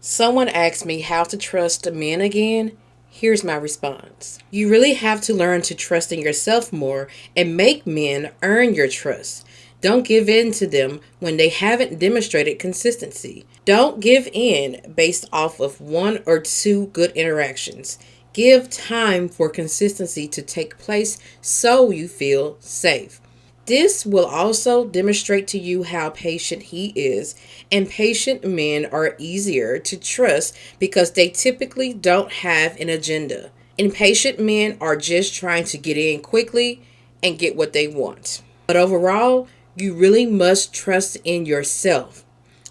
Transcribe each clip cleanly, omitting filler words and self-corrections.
Someone asked me how to trust men again. Here's my response. You really have to learn to trust in yourself more and make men earn your trust. Don't give in to them when they haven't demonstrated consistency. Don't give in based off of one or two good interactions. Give time for consistency to take place so you feel safe. This will also demonstrate to you how patient he is, and patient men are easier to trust because they typically don't have an agenda. Impatient men are just trying to get in quickly and get what they want. But overall, you really must trust in yourself,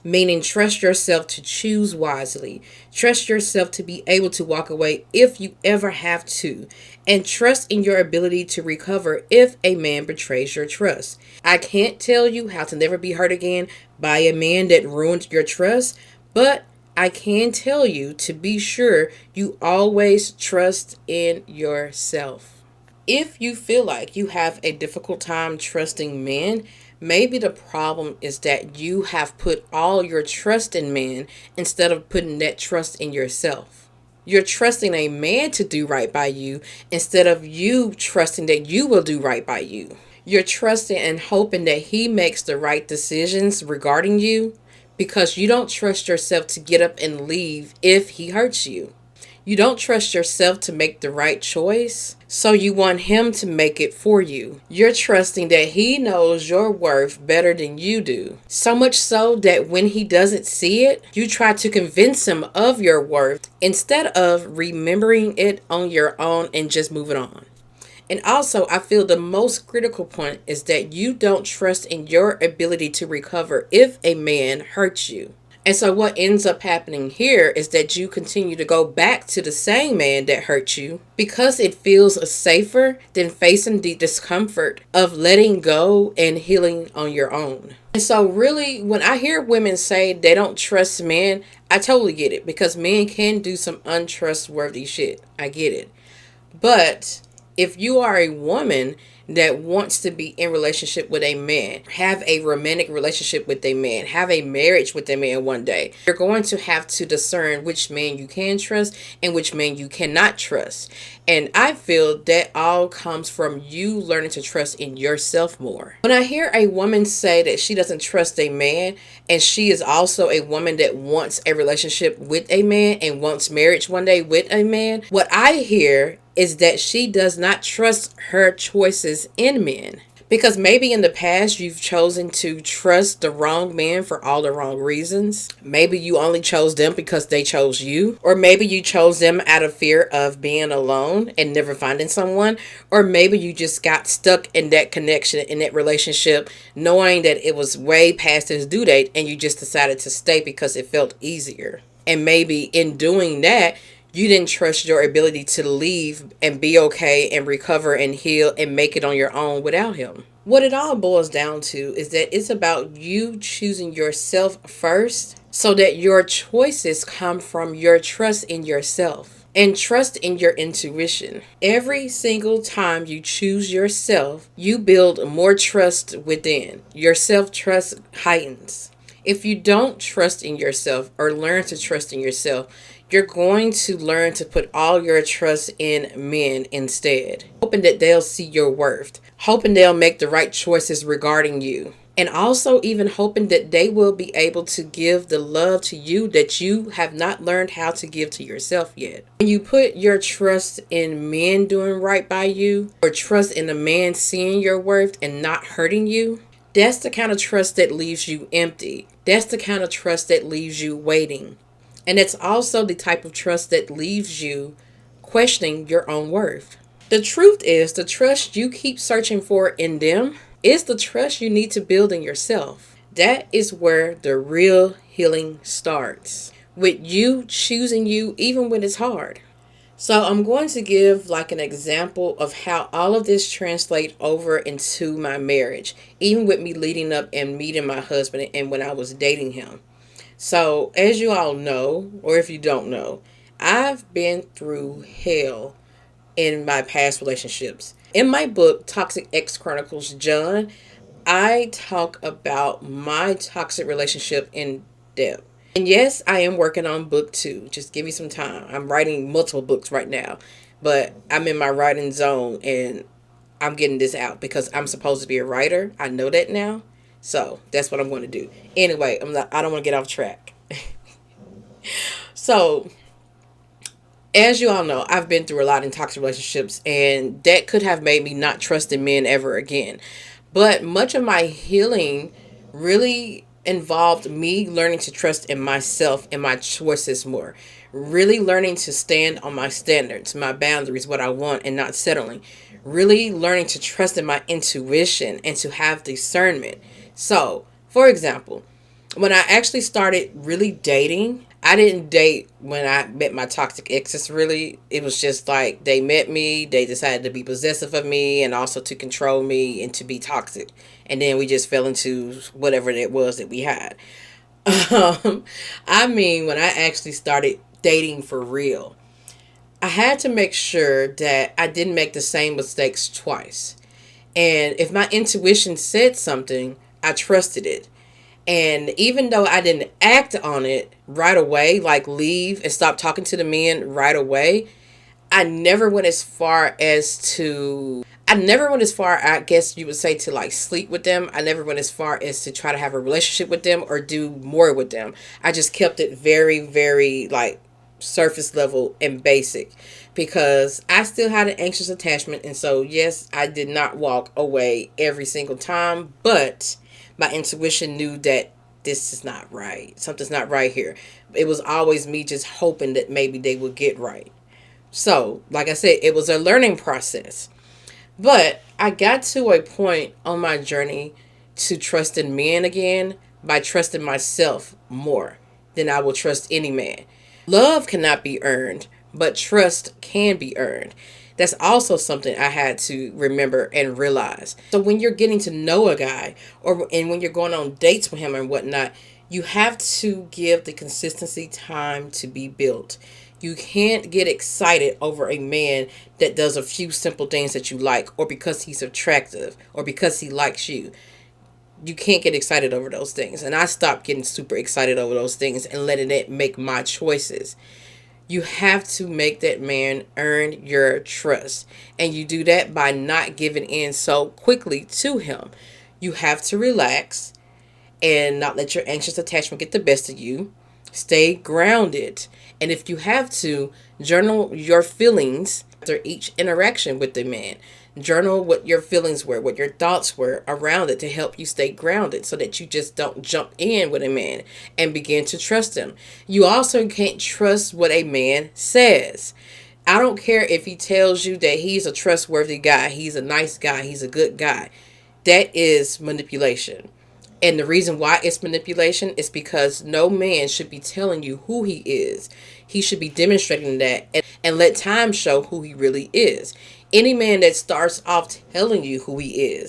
meaning trust yourself to choose wisely, trust yourself to be able to walk away if you ever have to, and trust in your ability to recover if a man betrays your trust. I can't tell you how to never be hurt again by a man that ruined your trust, but I can tell you to be sure you always trust in yourself. If you feel like you have a difficult time trusting men, maybe the problem is that you have put all your trust in men instead of putting that trust in yourself. You're trusting a man to do right by you instead of you trusting that you will do right by you. You're trusting and hoping that he makes the right decisions regarding you because you don't trust yourself to get up and leave if he hurts you. You don't trust yourself to make the right choice, so you want him to make it for you. You're trusting that he knows your worth better than you do. So much so that when he doesn't see it, you try to convince him of your worth instead of remembering it on your own and just moving on. And also, I feel the most critical point is that you don't trust in your ability to recover if a man hurts you. And so what ends up happening here is that you continue to go back to the same man that hurt you because it feels safer than facing the discomfort of letting go and healing on your own. And so really, when I hear women say they don't trust men, I totally get it because men can do some untrustworthy shit. I get it. But if you are a woman that wants to be in relationship with a man, have a romantic relationship with a man, have a marriage with a man one day, you're going to have to discern which man you can trust and which man you cannot trust. And I feel that all comes from you learning to trust in yourself more. When I hear a woman say that she doesn't trust a man and she is also a woman that wants a relationship with a man and wants marriage one day with a man, what I hear is that she does not trust her choices in men. Because maybe in the past you've chosen to trust the wrong man for all the wrong reasons. Maybe you only chose them because they chose you. Or maybe you chose them out of fear of being alone and never finding someone. Or maybe you just got stuck in that connection, in that relationship, knowing that it was way past its due date and you just decided to stay because it felt easier. And maybe in doing that, you didn't trust your ability to leave and be okay and recover and heal and make it on your own without him. What it all boils down to is that it's about you choosing yourself first so that your choices come from your trust in yourself and trust in your intuition. Every single time you choose yourself, you build more trust within. Your self-trust heightens. If you don't trust in yourself or learn to trust in yourself, you're going to learn to put all your trust in men instead, hoping that they'll see your worth, hoping they'll make the right choices regarding you, and also even hoping that they will be able to give the love to you that you have not learned how to give to yourself yet. When you put your trust in men doing right by you, or trust in a man seeing your worth and not hurting you, that's the kind of trust that leaves you empty. That's the kind of trust that leaves you waiting. And it's also the type of trust that leaves you questioning your own worth. The truth is, the trust you keep searching for in them is the trust you need to build in yourself. That is where the real healing starts, with you choosing you even when it's hard. So I'm going to give like an example of how all of this translates over into my marriage, even with me leading up and meeting my husband and when I was dating him. So, as you all know, or if you don't know, I've been through hell in my past relationships. In my book, Toxic Ex Chronicles John, I talk about my toxic relationship in depth. And yes, I am working on book 2. Just give me some time. I'm writing multiple books right now, but I'm in my writing zone and I'm getting this out because I'm supposed to be a writer. I know that now. So that's what I'm going to do. Anyway, I don't want to get off track. So, as you all know, I've been through a lot in toxic relationships, and that could have made me not trust in men ever again. But much of my healing really involved me learning to trust in myself and my choices more. Really learning to stand on my standards, my boundaries, what I want, and not settling. Really learning to trust in my intuition and to have discernment. So, for example, when I actually started really dating, I didn't date when I met my toxic exes, really. It was just like they met me, they decided to be possessive of me and also to control me and to be toxic. And then we just fell into whatever it was that we had. Um, I mean, when I actually started dating for real, I had to make sure that I didn't make the same mistakes twice. And if my intuition said something, I trusted it. And even though I didn't act on it right away, like leave and stop talking to the men right away, I never went as far as to. I never went as far, I guess you would say, to like sleep with them. I never went as far as to try to have a relationship with them or do more with them. I just kept it very, very like surface level and basic because I still had an anxious attachment. And so, yes, I did not walk away every single time, but my intuition knew that this is not right. Something's not right here. It was always me just hoping that maybe they would get right. So, like I said, it was a learning process. But I got to a point on my journey to trust in men again by trusting myself more than I will trust any man. Love cannot be earned, but trust can be earned. That's also something I had to remember and realize. So when you're getting to know a guy and when you're going on dates with him and whatnot, you have to give the consistency time to be built. You can't get excited over a man that does a few simple things that you like or because he's attractive or because he likes you. You can't get excited over those things. And I stopped getting super excited over those things and letting it make my choices. You have to make that man earn your trust. And you do that by not giving in so quickly to him. You have to relax and not let your anxious attachment get the best of you. Stay grounded. And if you have to, journal your feelings after each interaction with the man. Journal what your feelings were, what your thoughts were around it to help you stay grounded so that you just don't jump in with a man and begin to trust him. You also can't trust what a man says. I don't care if he tells you that he's a trustworthy guy, he's a nice guy, he's a good guy. That is manipulation. And the reason why it's manipulation is because no man should be telling you who he is. He should be demonstrating that and let time show who he really is. Any man that starts off telling you who he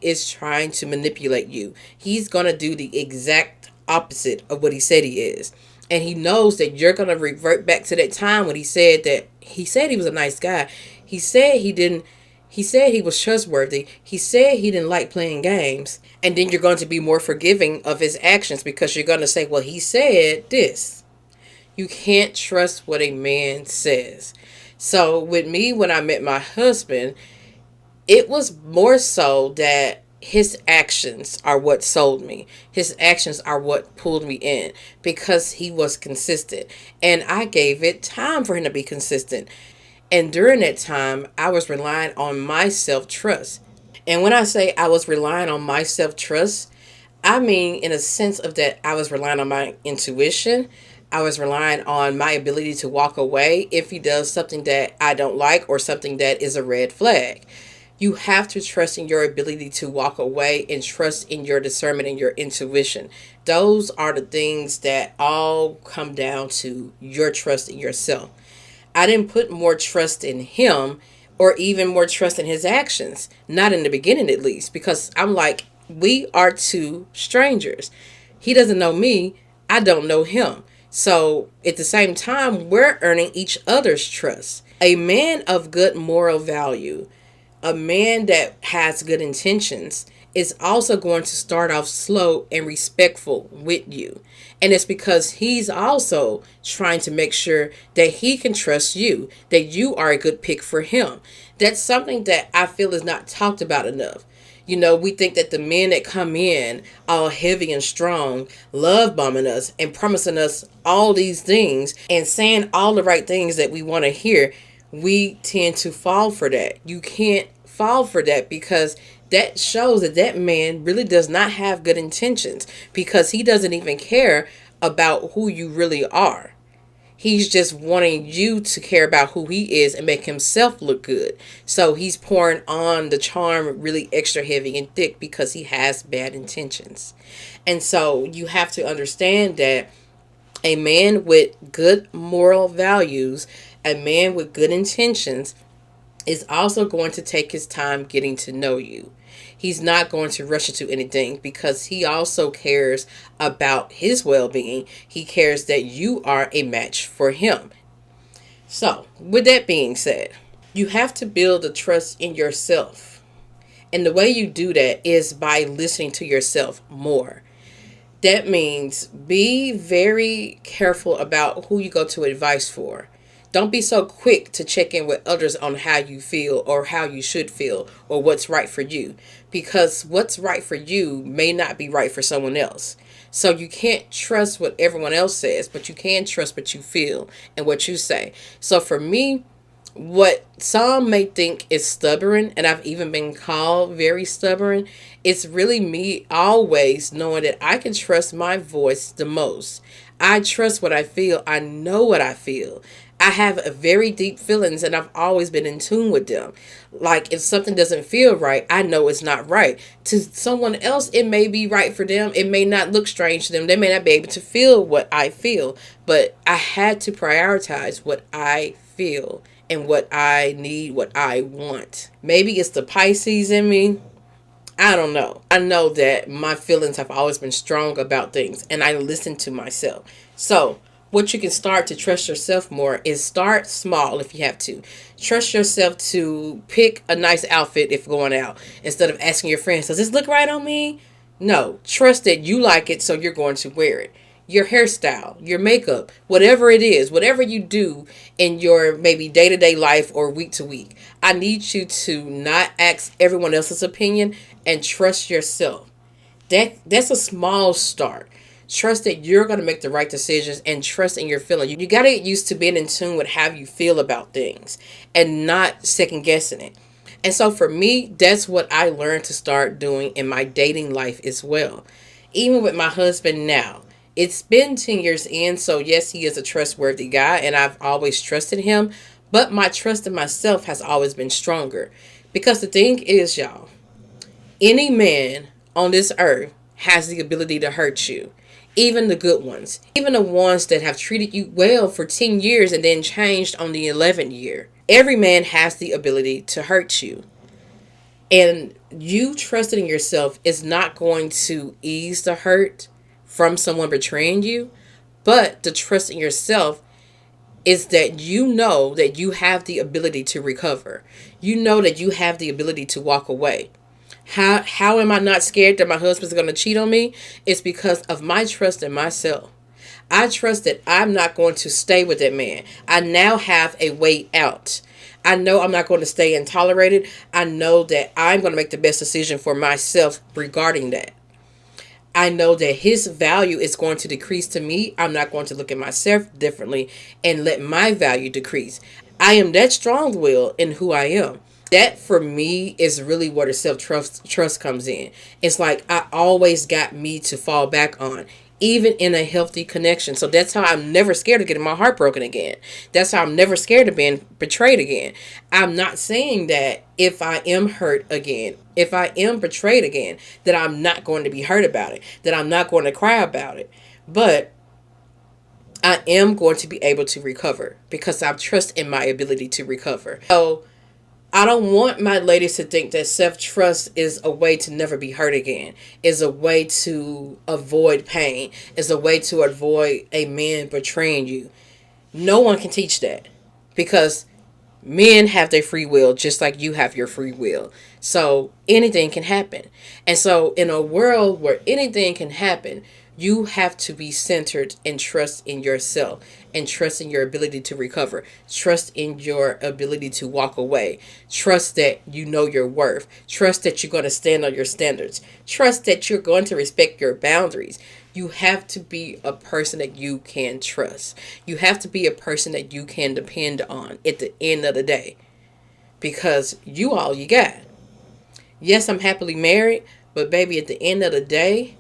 is trying to manipulate you. He's going to do the exact opposite of what he said he is. And he knows that you're going to revert back to that time when he said he was a nice guy. He said he was trustworthy. He said he didn't like playing games. And then you're going to be more forgiving of his actions because you're going to say, well, he said this. You can't trust what a man says. So with me, when I met my husband, it was more so that his actions are what sold me. His actions are what pulled me in because he was consistent. And I gave it time for him to be consistent. And during that time, I was relying on my self-trust. And when I say I was relying on my self-trust, I mean in a sense of that I was relying on my intuition. I was relying on my ability to walk away if he does something that I don't like or something that is a red flag. You have to trust in your ability to walk away and trust in your discernment and your intuition. Those are the things that all come down to your trust in yourself. I didn't put more trust in him or even more trust in his actions. Not in the beginning, at least, because I'm like, we are two strangers. He doesn't know me. I don't know him. So at the same time, we're earning each other's trust. A man of good moral value, a man that has good intentions, is also going to start off slow and respectful with you. And it's because he's also trying to make sure that he can trust you, that you are a good pick for him. That's something that I feel is not talked about enough. We think that the men that come in all heavy and strong, love bombing us and promising us all these things and saying all the right things that we want to hear, we tend to fall for that. You can't fall for that, because that shows that that man really does not have good intentions, because he doesn't even care about who you really are. He's just wanting you to care about who he is and make himself look good. So he's pouring on the charm really extra heavy and thick because he has bad intentions. And so you have to understand that a man with good moral values, a man with good intentions, is also going to take his time getting to know you. He's not going to rush into anything, because he also cares about his well-being. He cares that you are a match for him. So, with that being said, you have to build the trust in yourself. And the way you do that is by listening to yourself more. That means be very careful about who you go to advice for. Don't be so quick to check in with others on how you feel or how you should feel or what's right for you, because what's right for you may not be right for someone else. So you can't trust what everyone else says, but you can trust what you feel and what you say. So for me, what some may think is stubborn, and I've even been called very stubborn, it's really me always knowing that I can trust my voice the most. I trust what I feel. I know what I feel. I have a very deep feelings, and I've always been in tune with them. Like, if something doesn't feel right, I know it's not right. To someone else, it may be right for them. It may not look strange to them. They may not be able to feel what I feel. But I had to prioritize what I feel and what I need, what I want. Maybe it's the Pisces in me. I don't know. I know that my feelings have always been strong about things, and I listen to myself. So, what you can start to trust yourself more is start small if you have to. Trust yourself to pick a nice outfit if going out, instead of asking your friends, does this look right on me? No. Trust that you like it, so you're going to wear it. Your hairstyle, your makeup, whatever it is, whatever you do in your maybe day-to-day life or week to week, I need you to not ask everyone else's opinion and trust yourself. That's a small start. Trust that you're going to make the right decisions, and trust in your feeling. You got to get used to being in tune with how you feel about things and not second guessing it. And so for me, that's what I learned to start doing in my dating life as well. Even with my husband now. It's been 10 years in, so yes, he is a trustworthy guy, and I've always trusted him. But my trust in myself has always been stronger. Because the thing is, y'all, any man on this earth has the ability to hurt you. Even the good ones. Even the ones that have treated you well for 10 years and then changed on the 11th year. Every man has the ability to hurt you. And you trusting in yourself is not going to ease the hurt from someone betraying you. But the trust in yourself is that you know that you have the ability to recover. You know that you have the ability to walk away. How am I not scared that my husband's going to cheat on me? It's because of my trust in myself. I trust that I'm not going to stay with that man. I now have a way out. I know I'm not going to stay intolerated. I know that I'm going to make the best decision for myself regarding that. I know that his value is going to decrease to me. I'm not going to look at myself differently and let my value decrease. I am that strong-willed in who I am. That for me is really where the self-trust comes in. It's like I always got me to fall back on, even in a healthy connection. So that's how I'm never scared of getting my heart broken again. That's how I'm never scared of being betrayed again. I'm not saying that if I am hurt again, if I am betrayed again, that I'm not going to be hurt about it, that I'm not going to cry about it. But I am going to be able to recover because I trust in my ability to recover. So I don't want my ladies to think that self-trust is a way to never be hurt again, is a way to avoid pain, is a way to avoid a man betraying you. No one can teach that, because Men have their free will just like you have your free will. So anything can happen. And so in a world where anything can happen, you have to be centered and trust in yourself and trust in your ability to recover. Trust in your ability to walk away. Trust that you know your worth. Trust that you're going to stand on your standards. Trust that you're going to respect your boundaries. You have to be a person that you can trust. You have to be a person that you can depend on at the end of the day. Because you all you got. Yes, I'm happily married, but baby, at the end of the day,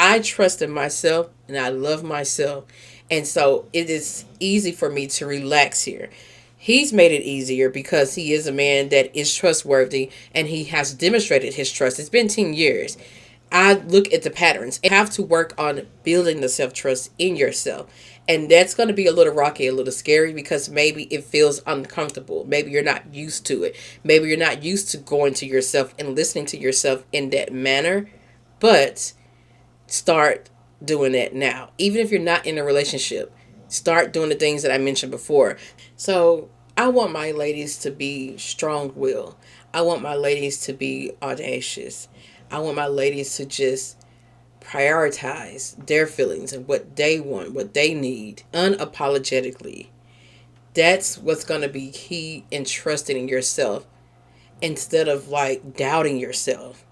I trust in myself and I love myself. And so it is easy for me to relax here. He's made it easier because he is a man that is trustworthy and he has demonstrated his trust. It's been 10 years. I look at the patterns. You have to work on building the self trust in yourself. And that's going to be a little rocky, a little scary because maybe it feels uncomfortable. Maybe you're not used to it. Maybe you're not used to going to yourself and listening to yourself in that manner. But start doing that now. Even if you're not in a relationship, start doing the things that I mentioned before. So I want my ladies to be strong-willed. I want my ladies to be audacious. I want my ladies to just prioritize their feelings and what they want, what they need, unapologetically. That's what's going to be key in trusting in yourself instead of like doubting yourself.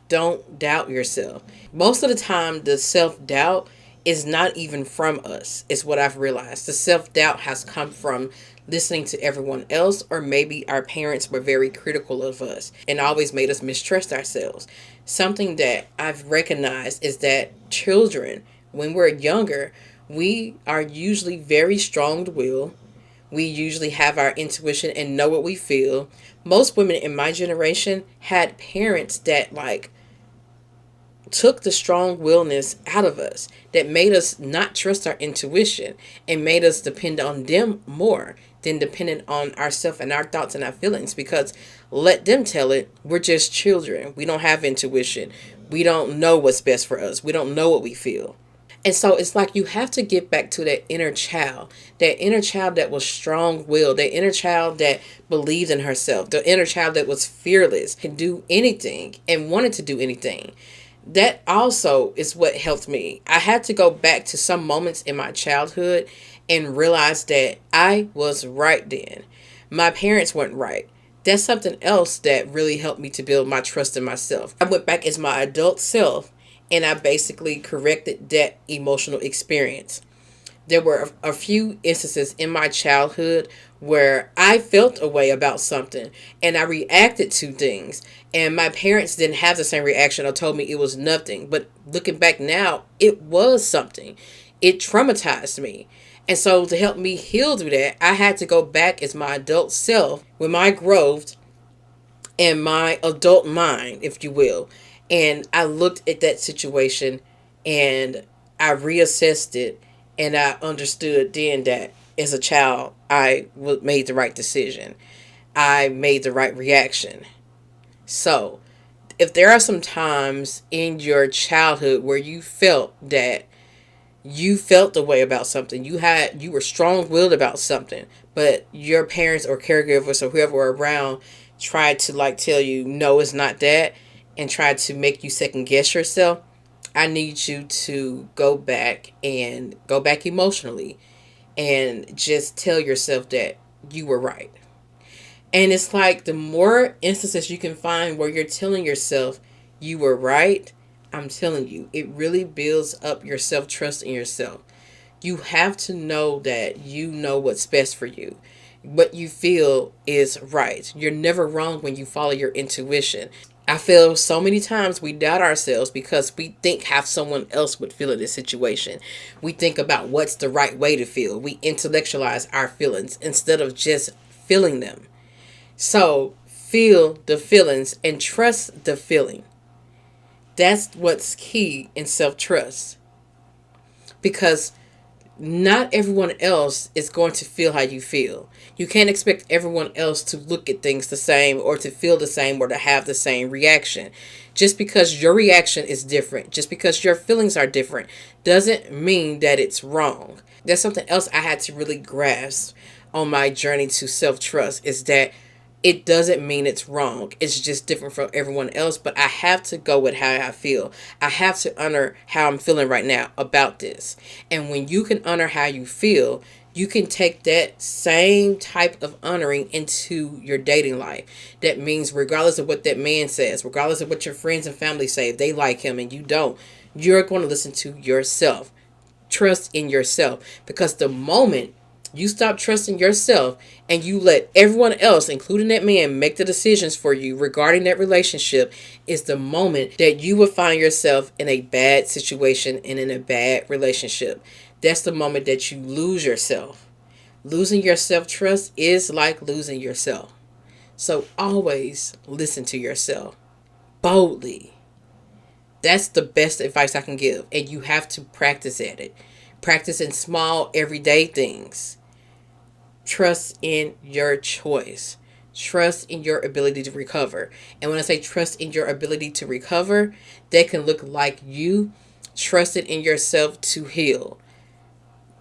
Don't doubt yourself. Most of the time, the self-doubt is not even from us, is what I've realized. The self-doubt has come from listening to everyone else, or maybe our parents were very critical of us and always made us mistrust ourselves. Something that I've recognized is that children, when we're younger, we are usually very strong-willed. We usually have our intuition and know what we feel. Most women in my generation had parents that like took the strong willness out of us, that made us not trust our intuition and made us depend on them more than dependent on ourselves and our thoughts and our feelings, because let them tell it, we're just children. We don't have intuition. We don't know what's best for us. We don't know what we feel. And so it's like you have to get back to that inner child that was strong willed, that inner child that believed in herself, the inner child that was fearless, can do anything and wanted to do anything. That also is what helped me. I had to go back to some moments in my childhood and realize that I was right then. My parents weren't right. That's something else that really helped me to build my trust in myself. I went back as my adult self and I basically corrected that emotional experience. There were a few instances in my childhood where I felt a way about something and I reacted to things, and my parents didn't have the same reaction or told me it was nothing. But looking back now, it was something. It traumatized me. And so to help me heal through that, I had to go back as my adult self with my growth and my adult mind, if you will. And I looked at that situation and I reassessed it, and I understood then that as a child, I made the right decision. I made the right reaction. So, if there are some times in your childhood where you felt the way about something, you were strong-willed about something, but your parents or caregivers or whoever were around tried to like tell you no, it's not that, and tried to make you second guess yourself, I need you to go back emotionally and just tell yourself that you were right. And it's like the more instances you can find where you're telling yourself you were right, I'm telling you, it really builds up your self-trust in yourself. You have to know that you know what's best for you. What you feel is right. You're never wrong when you follow your intuition. I feel so many times we doubt ourselves because we think how someone else would feel in this situation. We think about what's the right way to feel. We intellectualize our feelings instead of just feeling them. So feel the feelings and trust the feeling. That's what's key in self-trust. Because not everyone else is going to feel how you feel. You can't expect everyone else to look at things the same or to feel the same or to have the same reaction. Just because your reaction is different, just because your feelings are different, doesn't mean that it's wrong. That's something else I had to really grasp on my journey to self-trust, is that it doesn't mean it's wrong. It's just different from everyone else, but I have to go with how I feel. I have to honor how I'm feeling right now about this. And when you can honor how you feel, you can take that same type of honoring into your dating life. That means regardless of what that man says, regardless of what your friends and family say, if they like him and you don't, you're going to listen to yourself. Trust in yourself, because the moment you stop trusting yourself and you let everyone else, including that man, make the decisions for you regarding that relationship, is the moment that you will find yourself in a bad situation and in a bad relationship. That's the moment that you lose yourself. Losing your self-trust is like losing yourself. So always listen to yourself boldly. That's the best advice I can give. And you have to practice at it. Practice in small, everyday things. Trust in your choice. Trust in your ability to recover. And when I say trust in your ability to recover, that can look like you trusted in yourself to heal.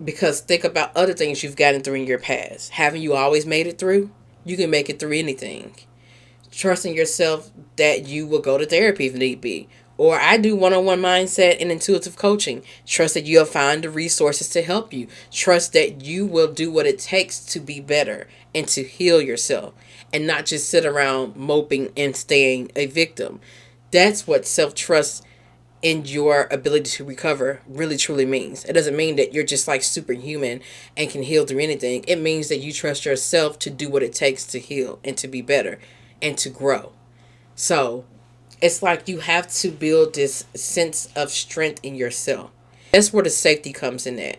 Because think about other things you've gotten through in your past. Haven't you always made it through? You can make it through anything. Trusting yourself that you will go to therapy if need be. Or I do one-on-one mindset and intuitive coaching. Trust that you'll find the resources to help you. Trust that you will do what it takes to be better and to heal yourself, and not just sit around moping and staying a victim. That's what self-trust in your ability to recover really truly means. It doesn't mean that you're just like superhuman and can heal through anything. It means that you trust yourself to do what it takes to heal and to be better and to grow. So it's like you have to build this sense of strength in yourself. That's where the safety comes in at.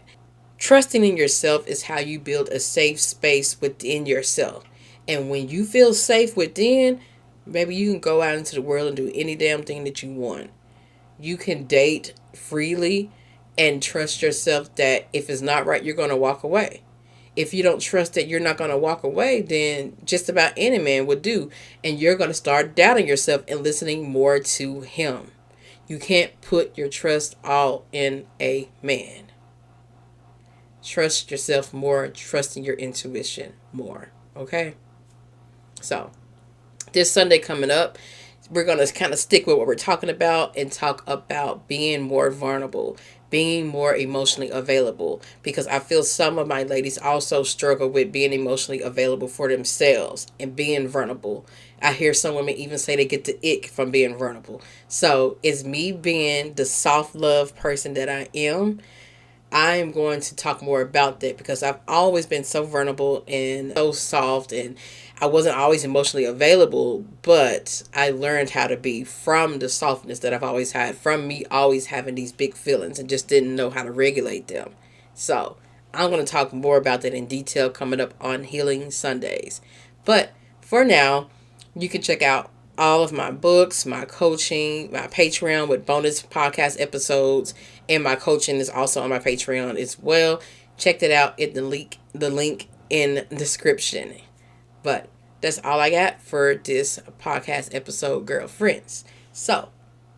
Trusting in yourself is how you build a safe space within yourself. And when you feel safe within, maybe you can go out into the world and do any damn thing that you want. You can date freely and trust yourself that if it's not right, you're going to walk away. If you don't trust that you're not going to walk away, then just about any man would do. And you're going to start doubting yourself and listening more to him. You can't put your trust all in a man. Trust yourself more. Trust in your intuition more. Okay? So, this Sunday coming up, we're going to kind of stick with what we're talking about and talk about being more vulnerable, being more emotionally available, because I feel some of my ladies also struggle with being emotionally available for themselves and being vulnerable. I hear some women even say they get the ick from being vulnerable. So it's me being the soft love person that I am. I'm going to talk more about that because I've always been so vulnerable and so soft, and I wasn't always emotionally available, but I learned how to be from the softness that I've always had, from me always having these big feelings and just didn't know how to regulate them. So I'm going to talk more about that in detail coming up on Healing Sundays. But for now, you can check out all of my books, my coaching, my Patreon with bonus podcast episodes, and my coaching is also on my Patreon as well. Check that out at the link in the description. But that's all I got for this podcast episode, girlfriends. So,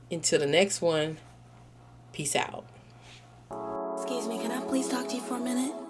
until the next one, peace out. Excuse me, can I please talk to you for a minute?